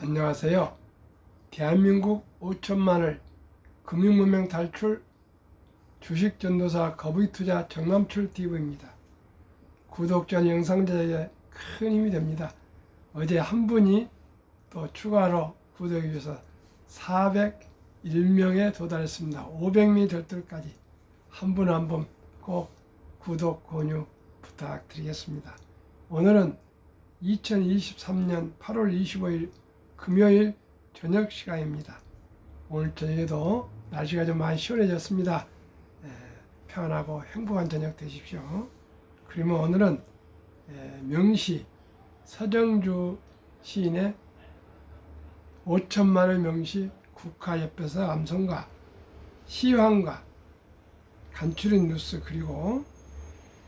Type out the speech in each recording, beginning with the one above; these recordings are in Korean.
안녕하세요. 대한민국 5천만을 금융문명 탈출 주식전도사 거북이투자 정남출TV입니다. 구독자 영상 제작에 큰 힘이 됩니다. 어제 한 분이 또 추가로 구독해 주셔서 401명에 도달했습니다. 500명이 될 때까지 한 분 한 분 꼭 구독, 권유 부탁드리겠습니다. 오늘은 2023년 8월 25일 금요일 저녁 시간입니다. 오늘 저녁에도 날씨가 좀 많이 시원해졌습니다. 편안하고 행복한 저녁 되십시오. 그러면 오늘은 명시 서정주 시인의 5천만의 명시 국가협회사 암송가 시황과 간추린 뉴스 그리고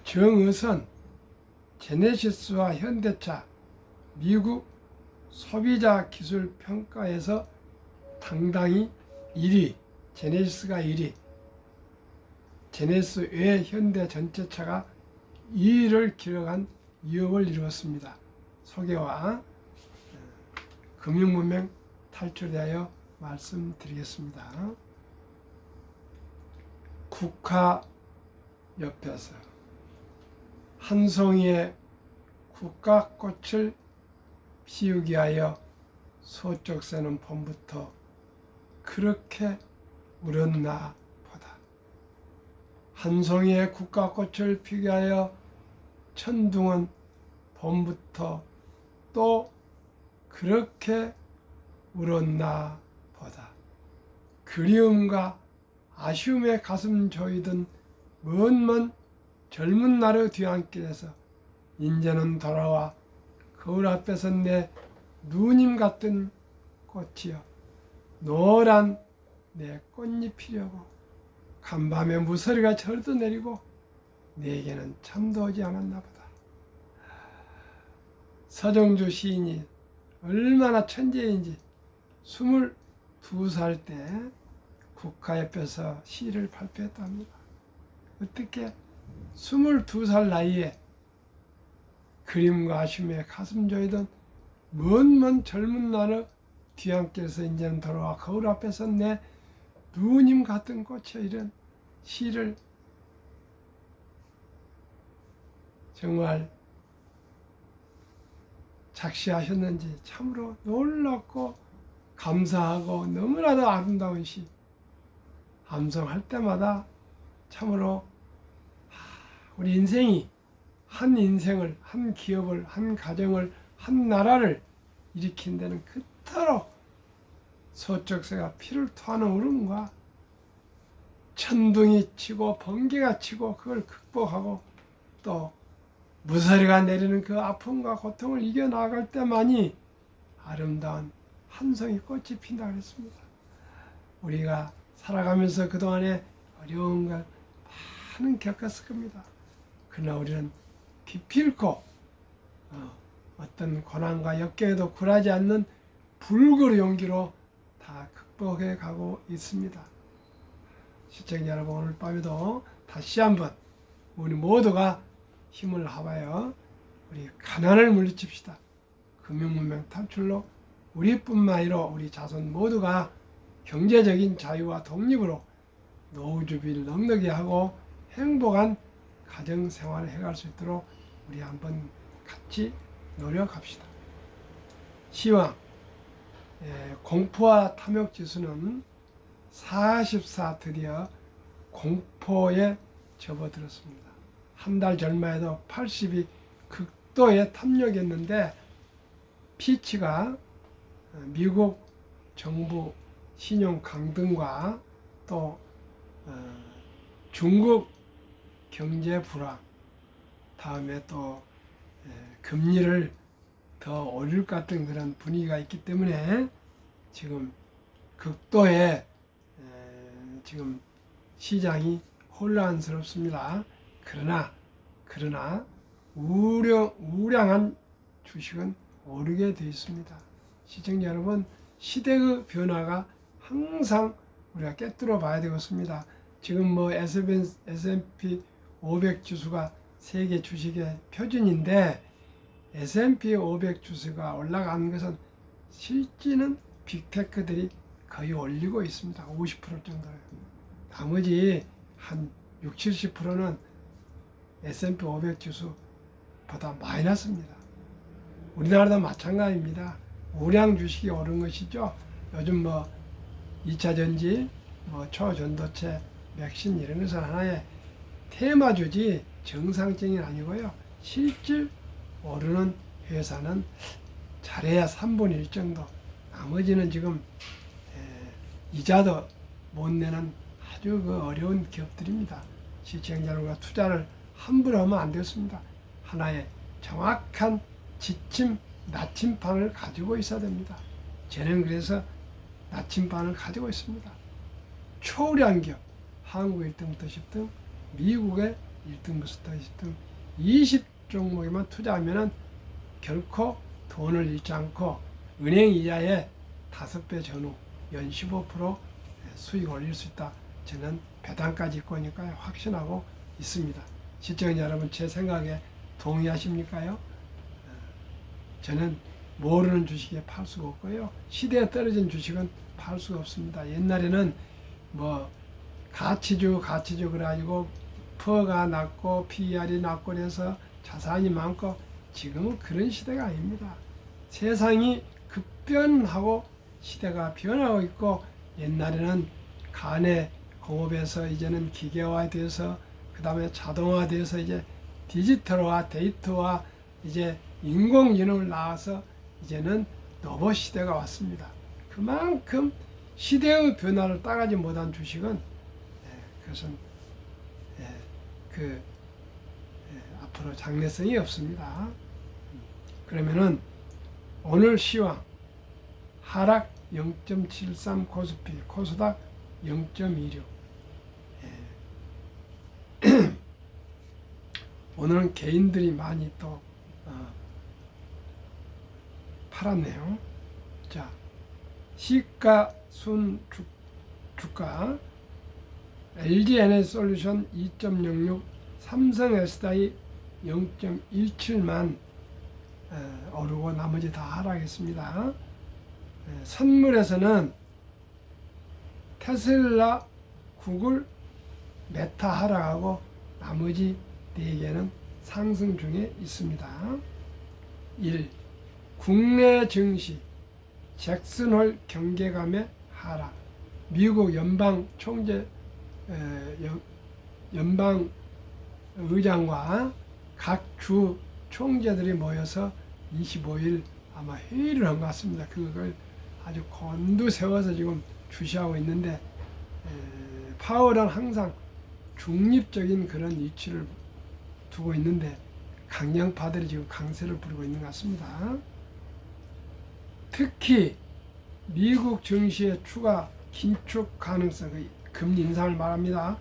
정의선 제네시스와 현대차 미국 소비자 기술 평가에서 당당히 1위, 제네시스가 1위, 제네시스 외 현대 전체차가 2위를 기록한 이업을 이루었습니다. 소개와 금융문명 탈출에 대하여 말씀드리겠습니다. 국가협회에서 한 송이의 국가꽃을 피우기 위하여 서쪽 새는 봄부터 그렇게 울었나 보다. 한 송이의 국가꽃을 피우기 위하여 천둥은 봄부터 또 그렇게 울었나 보다. 그리움과 아쉬움에 가슴 조이던 먼 젊은 날의 뒤안길에서 인제는 돌아와 거울 앞에 선 내 누님 같은 꽃이여 노란 내 꽃잎이려고 간밤에 무서리가 절도 내리고 내게는 잠도 오지 않았나 보다. 서정주 시인이 얼마나 천재인지 22살 때 국가협회에서 시를 발표했답니다. 어떻게 22살 나이에 그림과 아쉬움에 가슴 조이던 먼 젊은 날의 뒤안길에서 이제는 돌아와 거울 앞에 선 내 누님 같은 꽃에 이런 시를 정말 작시하셨는지 참으로 놀랍고 감사하고 너무나도 아름다운 시 암송할 때마다 참으로 우리 인생이 한 인생을, 한 기업을, 한 가정을, 한 나라를 일으킨 데는 그토록 서쪽새가 피를 토하는 울음과 천둥이 치고 번개가 치고 그걸 극복하고 또 무서리가 내리는 그 아픔과 고통을 이겨나갈 때만이 아름다운 한 송이 꽃이 핀다 그랬습니다. 우리가 살아가면서 그동안에 어려운 걸 많은 겪었을 겁니다. 그러나 우리는 기필코 어떤 고난과 역경에도 굴하지 않는 불굴의 용기로 다 극복해 가고 있습니다. 시청자 여러분, 오늘 밤에도 다시 한번 우리 모두가 힘을 합하여 우리 가난을 물리칩시다. 금융문명 탈출로 우리뿐만 아니라 우리 자손 모두가 경제적인 자유와 독립으로 노후주비를 넉넉히 하고 행복한 가정생활을 해갈 수 있도록 우리 한번 같이 노력합시다. 시황 공포와 탐욕지수는 44 드디어 공포에 접어들었습니다. 한 달 전만 해도 80이 극도의 탐욕이었는데 피치가 미국 정부 신용 강등과 또 중국 경제 불황 다음에 또 금리를 더 올릴 것 같은 그런 분위기가 있기 때문에 지금 극도의 지금 시장이 혼란스럽습니다. 그러나 우량한 주식은 오르게 되어 있습니다. 시청자 여러분, 시대의 변화가 항상 우리가 꿰뚫어 봐야 되겠습니다. 지금 뭐 S&P 500 지수가 세계 주식의 표준인데 S&P 500 지수가 올라간 것은 실지는 빅테크들이 거의 올리고 있습니다. 50% 정도예요. 나머지 한 60, 70%는 S&P 500 지수보다 마이너스입니다. 우리나라도 마찬가지입니다. 우량 주식이 오른 것이죠. 요즘 뭐 2차 전지, 뭐 초전도체, 맥신 이런 것은 하나의 테마주지 정상적인 아니고요. 실질 오르는 회사는 잘해야 3분의 1 정도. 나머지는 지금 이자도 못 내는 아주 그 어려운 기업들입니다. 시청자들과 투자를 함부로 하면 안 되겠습니다. 하나의 정확한 지침, 나침반을 가지고 있어야 됩니다. 저는 그래서 나침반을 가지고 있습니다. 초우량 기업, 한국 1등부터 10등, 미국의 1등부터 10등, 20 종목에만 투자하면 결코 돈을 잃지 않고 은행 이자의 5배 전후 연 15% 수익 올릴 수 있다. 저는 배당까지 있고 니까 확신하고 있습니다. 시청자 여러분, 제 생각에 동의하십니까요? 저는 모르는 주식에 팔 수가 없고요. 시대에 떨어진 주식은 팔 수가 없습니다. 옛날에는 뭐 가치주 그래가지고 퍼가 낮고 PER이 낮고 그래서 자산이 많고, 지금은 그런 시대가 아닙니다. 세상이 급변하고 시대가 변하고 있고, 옛날에는 간의 공업에서 이제는 기계화돼서 그 다음에 자동화돼서 이제 디지털화, 데이터화, 이제 인공지능을 낳아서 이제는 로봇 시대가 왔습니다. 그만큼 시대의 변화를 따라가지 못한 주식은 그것은 앞으로 장래성이 없습니다. 그러면은 오늘 시황 하락 0.73 코스피, 코스닥 0.26. 오늘은 개인들이 많이 또 팔았네요. 자, 시가순 주가 LG 에너지솔루션 2.06, 삼성 SDI 0.17만 오르고 나머지 다 하락했습니다. 선물에서는 테슬라, 구글, 메타 하락하고 나머지 4개는 상승 중에 있습니다. 1. 국내 증시 잭슨홀 경계감의 하락. 미국 연방 총재 연방 의장과 각 주 총재들이 모여서 25일 아마 회의를 한 것 같습니다. 그걸 아주 곤두세워서 지금 주시하고 있는데, 파월은 항상 중립적인 그런 위치를 두고 있는데 강경파들이 지금 강세를 부리고 있는 것 같습니다. 특히 미국 증시의 추가 긴축 가능성, 금리 인상을 말합니다.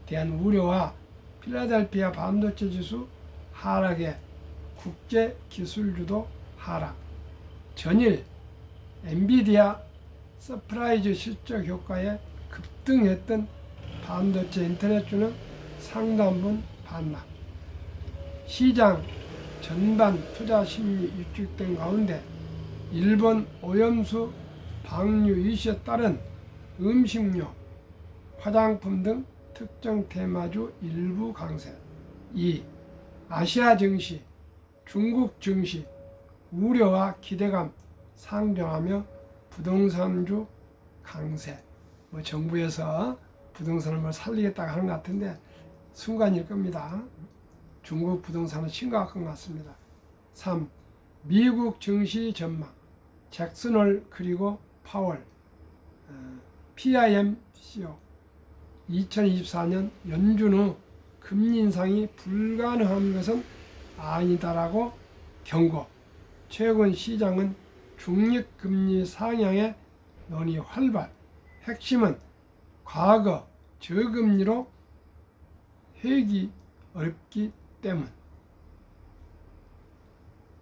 대한 우려와 필라델피아 반도체 지수 하락에 국제 기술주도 하락, 전일 엔비디아 서프라이즈 실적 효과에 급등했던 반도체 인터넷주는 상당분 반납, 시장 전반 투자 심리 위축된 가운데 일본 오염수 방류 이슈에 따른 음식료, 화장품 등 특정 테마주 일부 강세. 2. 아시아 증시, 중국 증시 우려와 기대감 상정하며 부동산주 강세. 뭐 정부에서 부동산을 뭐 살리겠다고 하는 것 같은데 순간일 겁니다. 중국 부동산은 심각한 것 같습니다. 3. 미국 증시 전망, 잭슨홀 그리고 파월, PIMCO 2024년 연준 후 금리 인상이 불가능한 것은 아니다라고 경고. 최근 시장은 중립금리 상향의 논의 활발. 핵심은 과거 저금리로 회귀 어렵기 때문.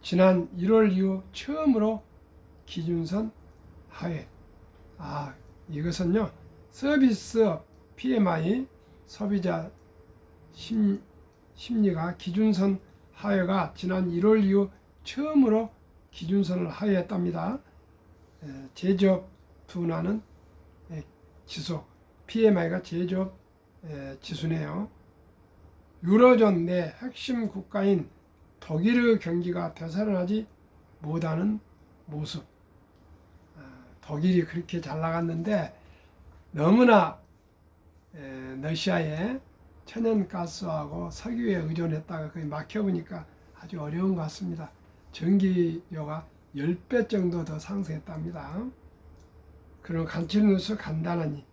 지난 1월 이후 처음으로 기준선 하회. 이것은요, 서비스업 PMI 소비자 심리가 기준선 하회가 지난 1월 이후 처음으로 기준선을 하회했답니다. 제조업 둔화는 지수, PMI가 제조업 지수네요. 유로존 내 핵심 국가인 독일의 경기가 되살아나지 못하는 모습. 독일이 그렇게 잘 나갔는데 너무나 러시아에 천연가스하고 석유에 의존했다가 거의 막혀보니까 아주 어려운 것 같습니다. 전기료가 10배 정도 더 상승했답니다. 그런 간추린 뉴스 간단하니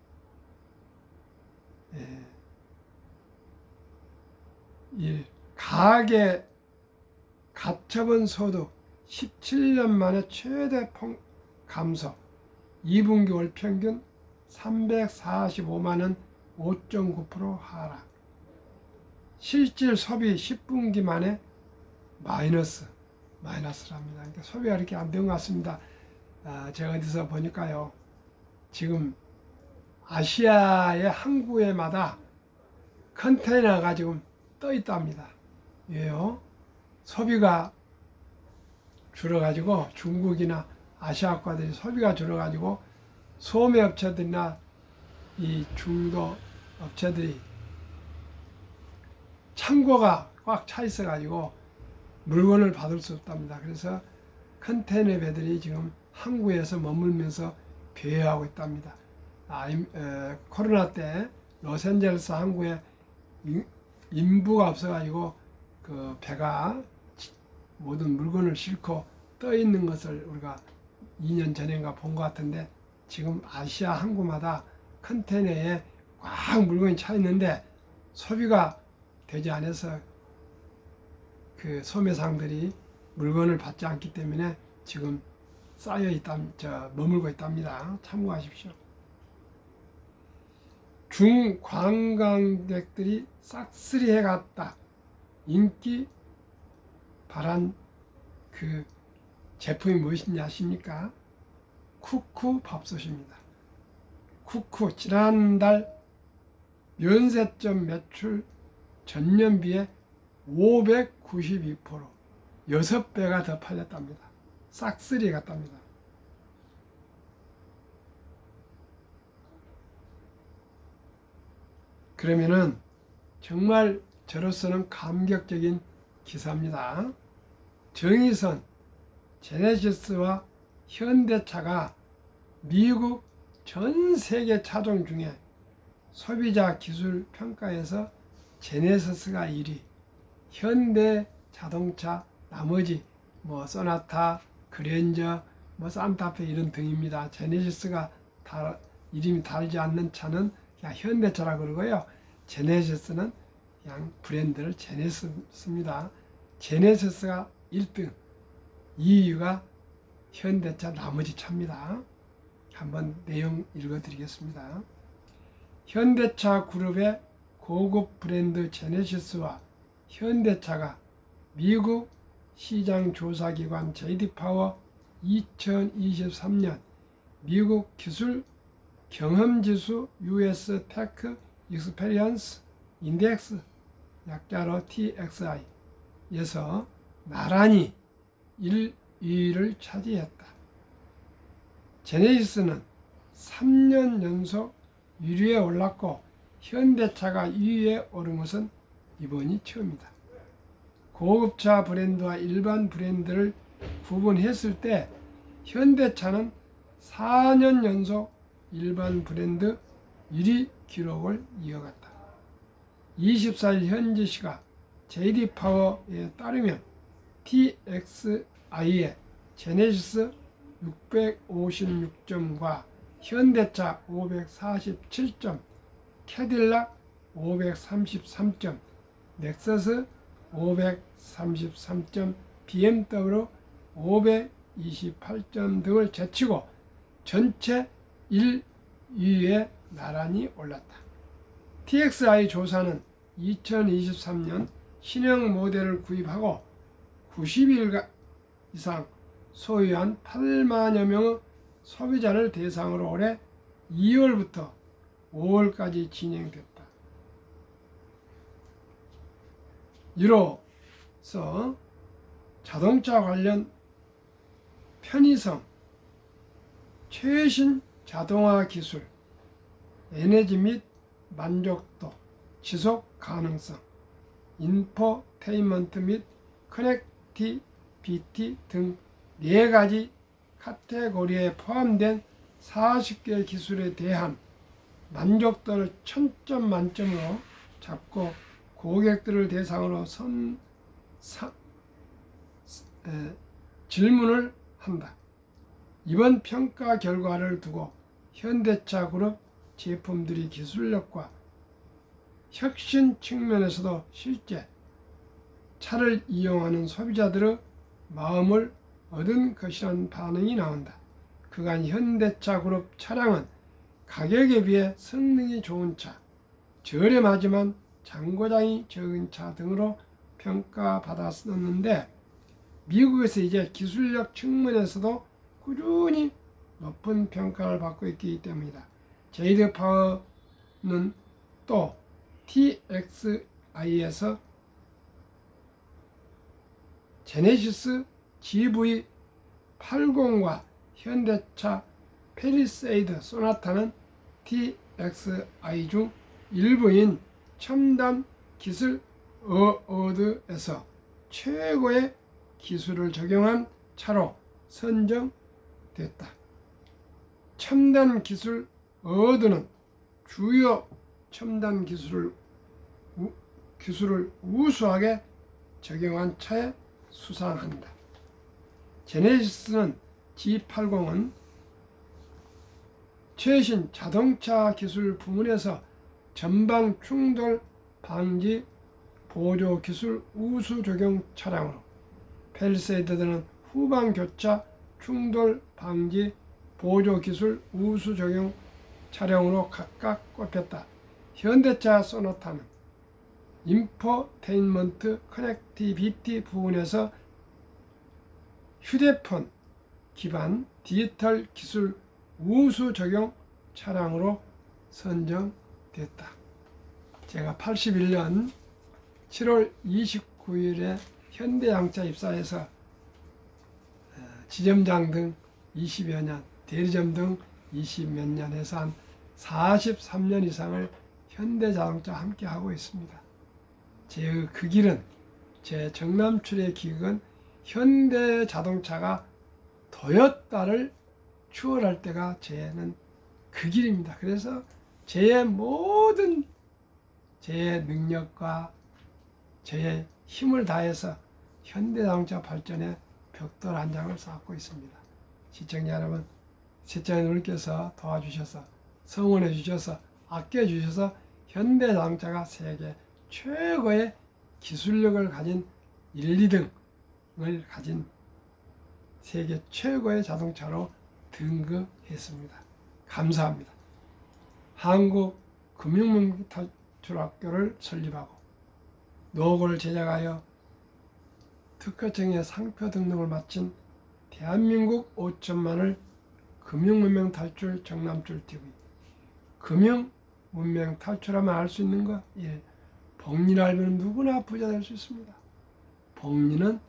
가계 가처분 소득 17년 만에 최대 감소, 2분기 월 평균 345만 원 5.9% 하락, 실질 소비 10분기 만에 마이너스랍니다. 그러니까 소비가 이렇게 안 된 것 같습니다. 제가 어디서 보니까요, 지금 아시아의 항구에마다 컨테이너가 지금 떠 있답니다. 왜요? 소비가 줄어가지고 중국이나 아시아 국가들이 소비가 줄어가지고 소매 업체들이나 이 중도 업체들이 창고가 꽉 차 있어가지고 물건을 받을 수 없답니다. 그래서 컨테이너 배들이 지금 항구에서 머물면서 배회하고 있답니다. 코로나 때 로스앤젤레스 항구에 인부가 없어가지고 그 배가 모든 물건을 싣고 떠 있는 것을 우리가 2년 전인가 본 것 같은데, 지금 아시아 항구마다 컨테이너에 꽉 물건이 차 있는데 소비가 되지 않아서 그 소매상들이 물건을 받지 않기 때문에 지금 머물고 있답니다. 참고하십시오. 중관광객들이 싹쓸이 해갔다. 인기 발한 그 제품이 무엇인지 아십니까? 쿠쿠 밥솥입니다. 쿠쿠 지난달 면세점 매출 전년비에 592%, 6배가 더 팔렸답니다. 싹쓸이 갔답니다. 그러면은 정말 저로서는 감격적인 기사입니다. 정의선, 제네시스와 현대차가 미국 전 세계 차종 중에 소비자 기술 평가에서 제네시스가 1위, 현대 자동차 나머지 소나타, 그랜저, 산타페 이런 등입니다. 제네시스가 이름이 다르지 않는 차는 그냥 현대차라 그러고요. 제네시스는 그냥 브랜드를 제네시스입니다. 제네시스가 1등, 2위가 현대차 나머지 차입니다. 한번 내용 읽어드리겠습니다. 현대차 그룹의 고급 브랜드 제네시스와 현대차가 미국 시장조사기관 JD파워 2023년 미국 기술 경험지수 US 테크 익스페리언스 인덱스 약자로 TXI에서 나란히 1위를 차지했다. 제네시스는 3년 연속 1위에 올랐고 현대차가 2위에 오른 것은 이번이 처음이다. 고급차 브랜드와 일반 브랜드를 구분했을 때 현대차는 4년 연속 일반 브랜드 1위 기록을 이어갔다. 24일 현지 시각 JD파워에 따르면 TXI의 제네시스 656점과 현대차 547점, 캐딜락 533점, 넥서스 533점, BMW 528점 등을 제치고 전체 1위에 나란히 올랐다. TXI 조사는 2023년 신형 모델을 구입하고 90일 이상 소유한 8만여 명의 소비자를 대상으로 올해 2월부터 5월까지 진행됐다. 이로써 자동차 관련 편의성, 최신 자동화 기술, 에너지 및 만족도, 지속 가능성, 인포테인먼트 및 커넥티비티 등 4가지 카테고리에 포함된 40개 기술에 대한 만족도를 1000점 만점으로 잡고 고객들을 대상으로 질문을 한다. 이번 평가 결과를 두고 현대차 그룹 제품들이 기술력과 혁신 측면에서도 실제 차를 이용하는 소비자들의 마음을 얻은 것이라는 반응이 나온다. 그간 현대차 그룹 차량은 가격에 비해 성능이 좋은 차, 저렴하지만 장고장이 적은 차 등으로 평가받았었는데 미국에서 이제 기술력 측면에서도 꾸준히 높은 평가를 받고 있기 때문이다. 제이드 파워는 또 TXI에서 제네시스 GV80과 현대차 패리세이드 소나타는 TXI 중 일부인 첨단 기술 어워드에서 최고의 기술을 적용한 차로 선정됐다. 첨단 기술 어워드는 주요 첨단 기술을 우수하게 적용한 차에 수상한다. 제네시스는 G80은 최신 자동차 기술 부문에서 전방 충돌 방지 보조 기술 우수 적용 차량으로, 펠리세이드는 후방 교차 충돌 방지 보조 기술 우수 적용 차량으로 각각 꼽혔다. 현대차 소나타는 인포테인먼트 커넥티비티 부분에서 휴대폰 기반 디지털 기술 우수 적용 차량으로 선정됐다. 제가 81년 7월 29일에 현대양차 입사해서 지점장 등 20여 년, 대리점 등 20몇 년 해서 한 43년 이상을 현대자동차 함께 하고 있습니다. 제 그 길은, 제 정남출의 기획은 현대자동차가 도요타를 추월할 때가 제는 그 길입니다. 그래서 제 모든 제 능력과 제 힘을 다해서 현대자동차 발전에 벽돌 한 장을 쌓고 있습니다. 시청자 여러분, 시청자님께서 도와주셔서, 성원해 주셔서, 아껴 주셔서 현대자동차가 세계 최고의 기술력을 가진 1, 2등을 가진 세계 최고의 자동차로 등극했습니다. 감사합니다. 한국금융문맹탈출학교를 설립하고 노고를 제작하여 특허청의 상표 등록을 마친 대한민국 5천만을 금융문명 탈출 정남출 TV. 금융문명 탈출하면 알 수 있는 것 1. 복리를 알면 누구나 부자 될 수 있습니다. 복리는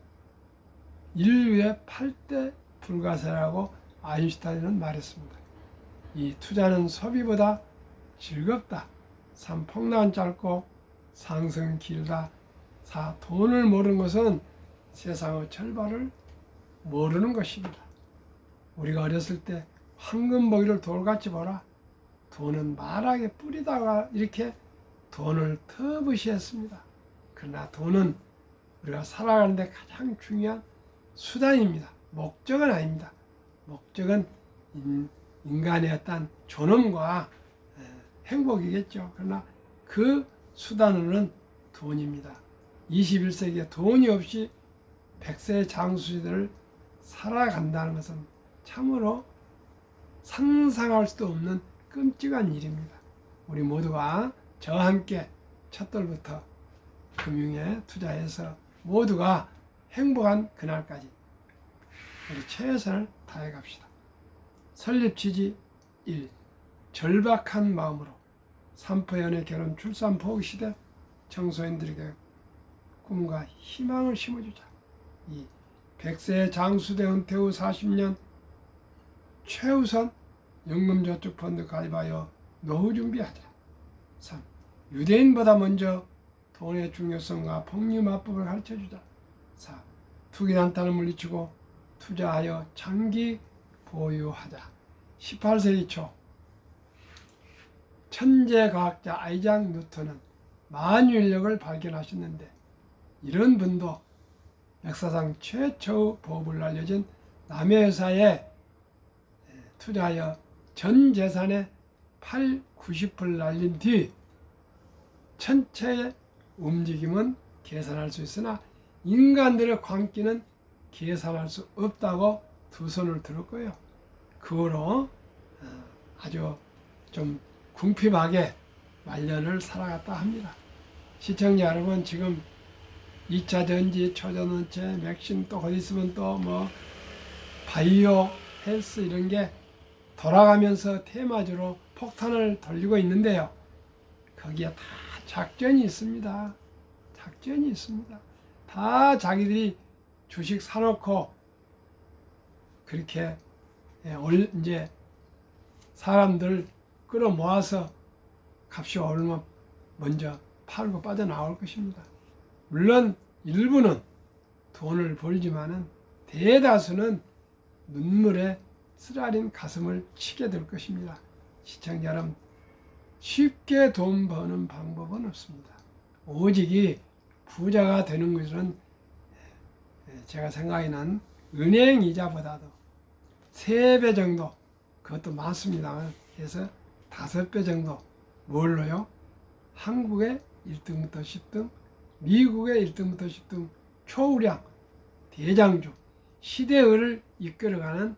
인류의 8대 불가사라고 아인슈타인은 말했습니다. 2. 투자는 소비보다 즐겁다. 3. 폭락은 짧고 상승은 길다. 4. 돈을 모르는 것은 세상의 절반을 모르는 것입니다. 우리가 어렸을 때 황금보기를 돌같이 보라. 돈은 말하게 뿌리다가 이렇게 돈을 터부시했습니다. 그러나 돈은 우리가 살아가는 데 가장 중요한 수단입니다. 목적은 아닙니다. 목적은 인간의 어떤 존엄과 행복이겠죠. 그러나 그 수단으로는 돈입니다. 21세기에 돈이 없이 100세 장수시대를 살아간다는 것은 참으로 상상할 수도 없는 끔찍한 일입니다. 우리 모두가 저와 함께 첫돌부터 금융에 투자해서 모두가 행복한 그날까지 우리 최선을 다해 갑시다. 설립 취지 1. 절박한 마음으로 삼포연애 결혼 출산 포기 시대 청소년들에게 꿈과 희망을 심어주자. 2. 100세 장수대 은퇴 후 40년 최우선 연금저축펀드 가입하여 노후 준비하자. 3. 유대인보다 먼저 돈의 중요성과 복리마법을 가르쳐주자. 4. 투기단단을 물리치고 투자하여 장기 보유하자. 18세기 초 천재 과학자 아이작 뉴턴은 만유인력을 발견하셨는데, 이런 분도 역사상 최초의 보업을 알려진 남의 회사에 투자하여 전 재산의 90%를 날린 뒤 천체의 움직임은 계산할 수 있으나 인간들의 광기는 계산할 수 없다고 두 손을 들었고요. 그 후로 아주 좀 궁핍하게 말년을 살아갔다 합니다. 시청자 여러분, 지금 2차 전지, 초전원체, 맥신, 또 어디 있으면 또 뭐 바이오, 헬스 이런 게 돌아가면서 테마주로 폭탄을 돌리고 있는데요. 거기에 다 작전이 있습니다. 작전이 있습니다. 다 자기들이 주식 사놓고 그렇게 이제 사람들 끌어모아서 값이 오르면 먼저 팔고 빠져나올 것입니다. 물론 일부는 돈을 벌지만은 대다수는 눈물에 쓰라린 가슴을 치게 될 것입니다. 시청자 여러분, 쉽게 돈 버는 방법은 없습니다. 오직이 부자가 되는 것은 제가 생각에는 은행 이자보다도 3배 정도, 그것도 많습니다만 해서 5배 정도, 뭘로요? 한국의 1등부터 10등, 미국의 1등부터 10등 초우량, 대장주, 시대를 이끌어가는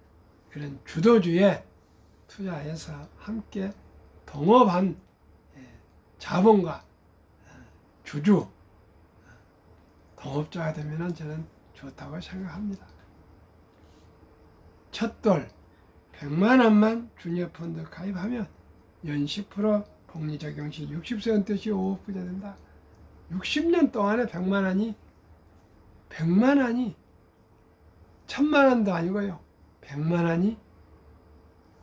그런 주도주에 투자해서 함께 동업한 자본과 주주, 동업자가 되면 저는 좋다고 생각합니다. 첫돌 100만 원만 주니어펀드 가입하면 연 10% 복리 적용 시 60세 은퇴 시 5억 부자 된다. 60년 동안에 100만 원이 1000만 원도 아니고요. 100만 원이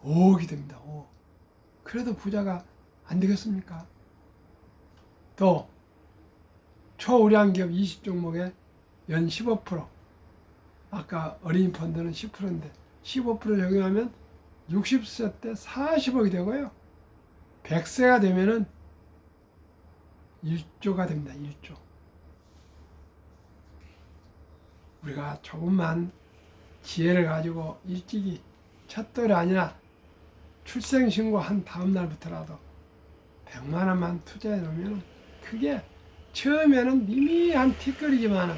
5억이 됩니다. 5억. 그래도 부자가 안 되겠습니까? 또 초우량 기업 20종목에 연 15%, 아까 어린이 펀드는 10%인데 15% 적용하면 60세 때 40억이 되고요. 100세가 되면은 1조가 됩니다. 1조. 우리가 조금만 지혜를 가지고 일찍이 첫돌이 아니라 출생신고 한 다음 날부터라도 100만 원만 투자해 놓으면 그게 처음에는 미미한 티끌이지만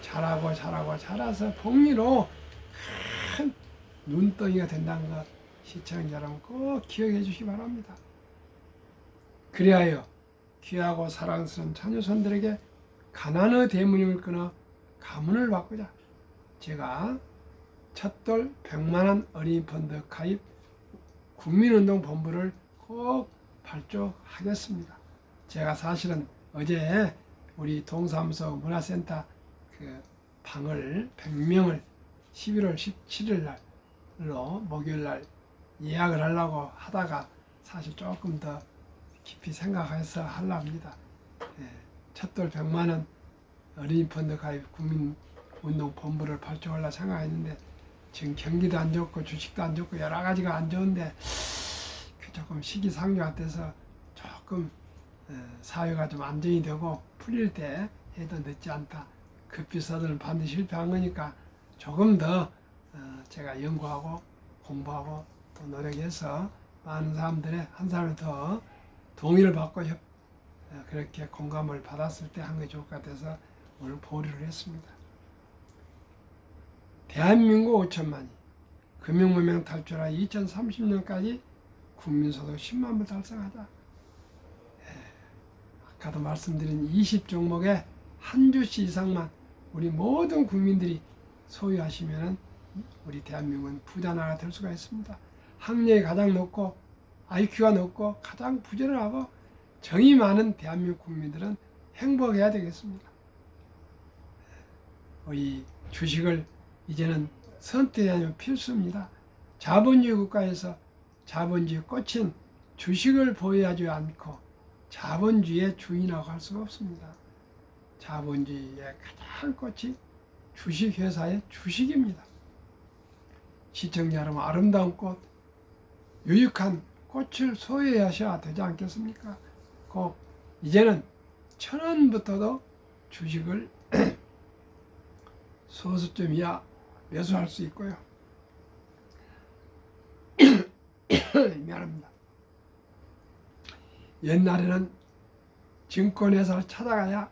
자라서 복리로 큰 눈덩이가 된다는 것, 시청자 여러분 꼭 기억해 주시기 바랍니다. 그리하여 귀하고 사랑스러운 자녀손들에게 가난의 대문임을 끊어 가문을 바꾸자. 제가 첫돌 100만 원 어린이 펀드 가입 국민운동본부를 꼭 발족하겠습니다. 제가 사실은 어제 우리 동사무소 문화센터 그 방을 100명을 11월 17일 날로 목요일 날 예약을 하려고 하다가 사실 조금 더 깊이 생각해서 하려고 합니다. 첫돌 100만 원 어린이 펀드 가입 국민운동본부를 발족하려고 생각했는데 지금 경기도 안 좋고 주식도 안 좋고 여러 가지가 안 좋은데 조금 시기상조가 돼서 조금 사회가 좀 안정이 되고 풀릴 때 해도 늦지 않다. 급히 서두르면 반드시 실패한 거니까 조금 더 제가 연구하고 공부하고 또 노력해서 많은 사람들의 한 사람이 더 동의를 받고 그렇게 공감을 받았을 때 한 게 좋을 것 같아서 오늘 보류를 했습니다. 대한민국 5천만이 금융문명 탈출하 2030년까지 국민소득 10만 불 달성하자. 아까도 말씀드린 20종목에 한 주씩 이상만 우리 모든 국민들이 소유하시면 우리 대한민국은 부자 나라가 될 수가 있습니다. 학력이 가장 높고 IQ가 높고 가장 부지런하고 정이 많은 대한민국 국민들은 행복해야 되겠습니다. 이 주식을 이제는 선택이 아니면 필수입니다. 자본주의 국가에서 자본주의 꽂힌 주식을 보유하지 않고 자본주의의 주인이라고 할 수가 없습니다. 자본주의의 가장 꽃이 주식회사의 주식입니다. 시청자 여러분, 아름다운 꽃, 유익한 꽃을 소유하셔야 되지 않겠습니까? 꼭 이제는 1,000원부터도 주식을 소수점 이하 매수할 수 있고요. 미안합니다. 옛날에는 증권회사를 찾아가야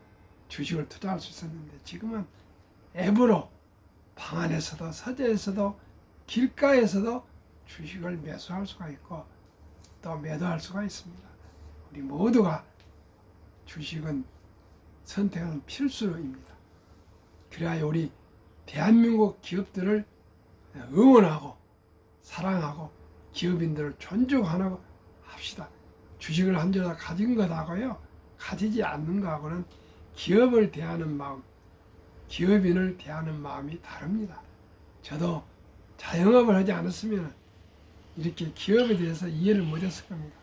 주식을 투자할 수 있었는데 지금은 앱으로 방 안에서도 서재에서도 길가에서도 주식을 매수할 수가 있고 또 매도할 수가 있습니다. 우리 모두가 주식은 선택은 필수입니다. 그래야 우리 대한민국 기업들을 응원하고 사랑하고 기업인들을 존중하고 합시다. 주식을 한 주라 가진 것하고요, 가지지 않는 것하고는 기업을 대하는 마음, 기업인을 대하는 마음이 다릅니다. 저도 자영업을 하지 않았으면 이렇게 기업에 대해서 이해를 못했을 겁니다.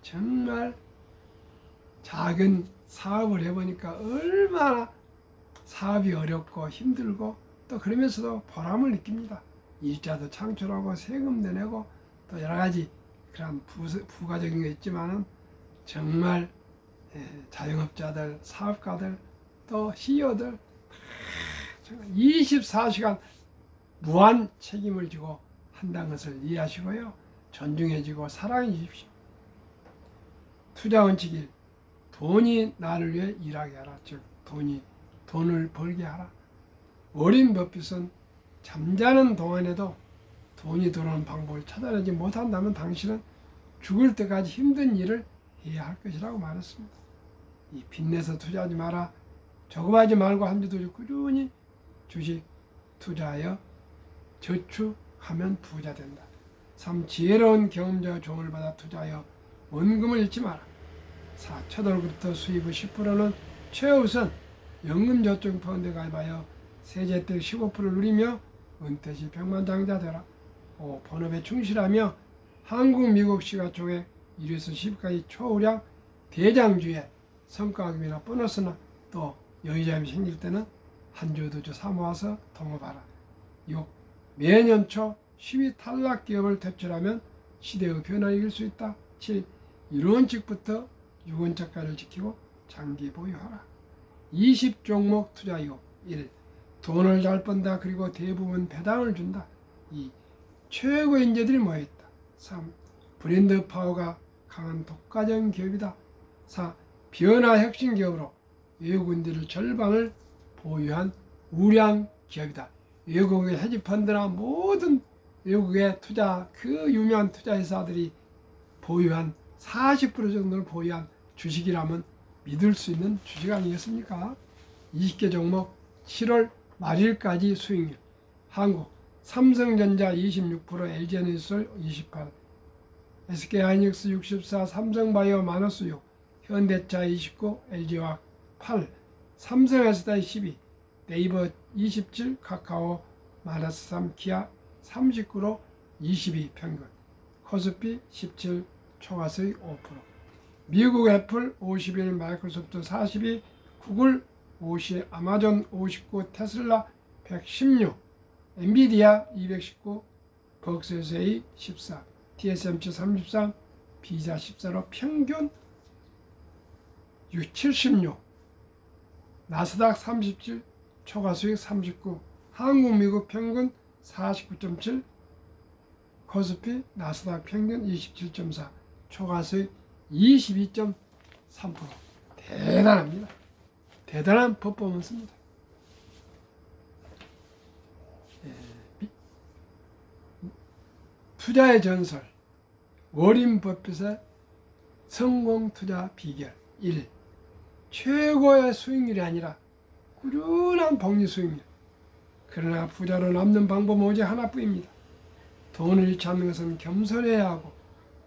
정말 작은 사업을 해보니까 얼마나 사업이 어렵고 힘들고 또 그러면서도 보람을 느낍니다. 일자도 창출하고 세금도 내고 또 여러 가지 그런 부가적인 게 있지만은 정말 자영업자들, 사업가들 또 CEO들 24시간 무한 책임을 지고 한다는 것을 이해하시고요. 존중해주고 사랑해 주십시오. 투자 원칙 1. 돈이 나를 위해 일하게 하라. 즉 돈을 벌게 하라. 워렌 버핏은 잠자는 동안에도 돈이 들어오는 방법을 찾아내지 못한다면 당신은 죽을 때까지 힘든 일을 해야 할 것이라고 말했습니다. 이 빚내서 투자하지 마라. 저금하지 말고 한 주도 꾸준히 주식 투자하여 저축하면 부자 된다. 3. 지혜로운 경험자와 조언을 받아 투자하여 원금을 잃지 마라. 4. 첫 월급부터 수입의 10%는 최우선 연금저축펀드에 가입하여 세제득 15%를 누리며 은퇴 시 백만장자 되라. 5. 본업에 충실하며 한국, 미국 시가총액 1위에서 10위까지 초우량 대장주에 성과금이나 보너스나 또 여유자금이 생길 때는 한 주, 두 주 사모아서 동업하라. 6. 매년 초 10위 탈락 기업을 퇴출하면 시대의 변화를 이길 수 있다. 7. 1원칙부터 6원짜리를 지키고 장기 보유하라. 20종목 투자 이후 1. 돈을 잘 번다. 그리고 대부분 배당을 준다. 2. 최고의 인재들이 모여있다. 3. 브랜드 파워가 강한 독과점 기업이다. 4. 변화 혁신 기업으로 외국인들의 절반을 보유한 우량 기업이다. 외국의 헤지펀드나 모든 외국의 투자, 그 유명한 투자회사들이 보유한 40% 정도를 보유한 주식이라면 믿을 수 있는 주식 아니겠습니까? 20개 종목 7월 말일까지 수익률. 한국 삼성전자 26%, LG에너지솔 28%, SK하이닉스 64%, 삼성바이오 마이너스 6%, 현대차 29%, LG화학 8%, 삼성에스다이 12%, 네이버 27%, 카카오 마이너스 3%, 기아 39%, 22% 평균, 코스피 17%, 초과수익 5%, 미국 애플 51%, 마이크로소프트 42%, 구글 50%, 아마존 59%, 테슬라 116%, 엔비디아 219%, 벅스에스A 14%, TSMC 33%, 비자 14%로 평균 76%, 나스닥 37%, 초과수익 39%, 한국, 미국 평균 49.7%, 코스피, 나스닥 평균 27.4%, 초과수익 22.3%. 대단합니다. 대단한 퍼포먼스입니다. 투자의 전설, 워렌 버핏의 성공 투자 비결 1. 최고의 수익률이 아니라 꾸준한 복리 수익률. 그러나 부자로 남는 방법은 오직 하나뿐입니다. 돈을 잃지 않는 것은 겸손해야 하고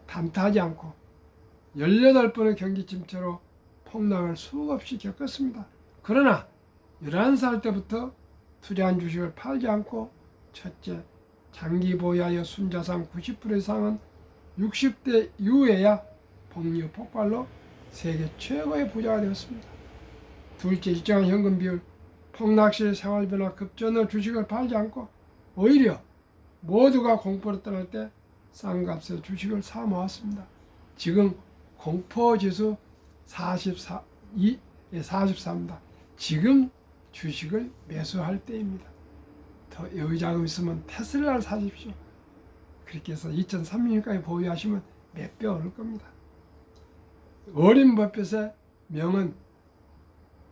단타하지 않고 18번의 경기 침체로 폭락을 수없이 겪었습니다. 그러나 11살 때부터 투자한 주식을 팔지 않고 첫째, 장기 보유하여 순자산 90% 이상은 60대 이후에야 복리 폭발로 세계 최고의 부자가 되었습니다. 둘째, 일정한 현금 비율, 폭락실 생활변화 급전의 주식을 팔지 않고 오히려 모두가 공포로 떠날 때 싼 값에 주식을 사 모았습니다. 지금 공포지수 44입니다. 지금 주식을 매수할 때입니다. 더 여유자금 있으면 테슬라를 사십시오. 그렇게 해서 2030년까지 보유하시면 몇 배 오를 겁니다. 워렌 버핏의 명은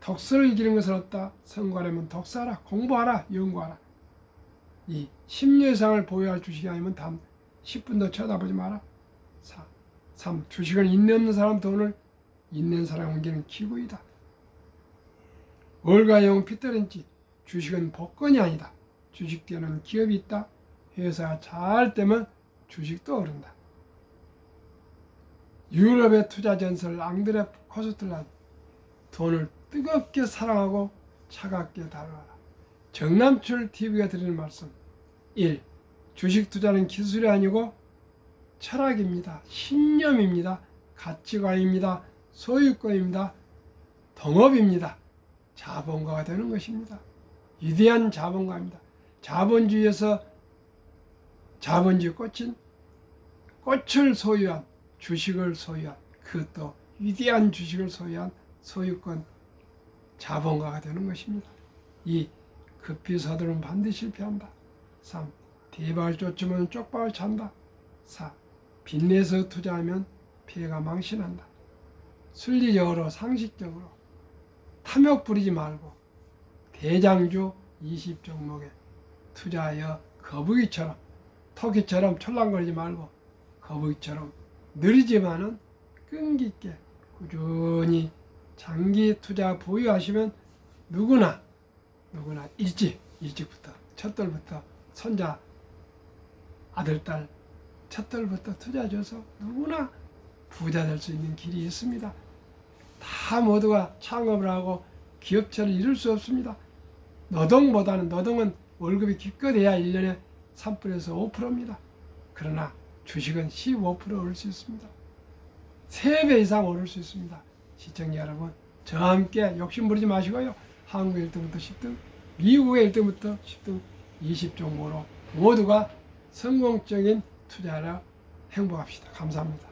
독서를 이기는 것은 없다. 성공하려면 독서하라, 공부하라, 연구하라. 이 10년 이상을 보유할 주식이 아니면 단 10분도 쳐다보지 마라. 3. 주식은 인내 없는 사람 돈을 있는 사람 옮기는 기구이다. 월가 영 피터린치, 주식은 복권이 아니다. 주식 되는 기업이 있다. 회사가 잘 되면 주식도 오른다. 유럽의 투자 전설 앙드레 코스틀란, 돈을 뜨겁게 사랑하고 차갑게 다루어라. 정남출 TV가 드리는 말씀. 1. 주식 투자는 기술이 아니고 철학입니다. 신념입니다. 가치관입니다. 소유권입니다. 동업입니다. 자본가가 되는 것입니다. 위대한 자본가입니다. 자본주의에서 자본주의 꽃을 소유한, 주식을 소유한, 그것도 위대한 주식을 소유한 소유권 자본가가 되는 것입니다. 2. 급히 서두르면 반드시 실패한다. 3. 대박을 쫓으면 쪽박을 찬다. 4. 빚내서 투자하면 피해가 망신한다. 순리적으로 상식적으로 탐욕 부리지 말고 대장주 20종목에 투자하여 거북이처럼, 토끼처럼 촐랑거리지 말고 거북이처럼 느리지만은 끈기 있게 꾸준히 장기 투자 보유하시면 누구나 일찍부터 첫돌부터 손자 아들 딸 첫돌부터 투자해줘서 누구나 부자 될 수 있는 길이 있습니다. 다 모두가 창업을 하고 기업체를 이룰 수 없습니다. 노동은 월급이 기껏해야 1년에 3%에서 5%입니다. 그러나 주식은 15% 오를 수 있습니다. 3배 이상 오를 수 있습니다. 시청자 여러분, 저와 함께 욕심부리지 마시고요. 한국 1등부터 10등, 미국의 1등부터 10등 20종목으로 모두가 성공적인 투자를 행복합시다. 감사합니다.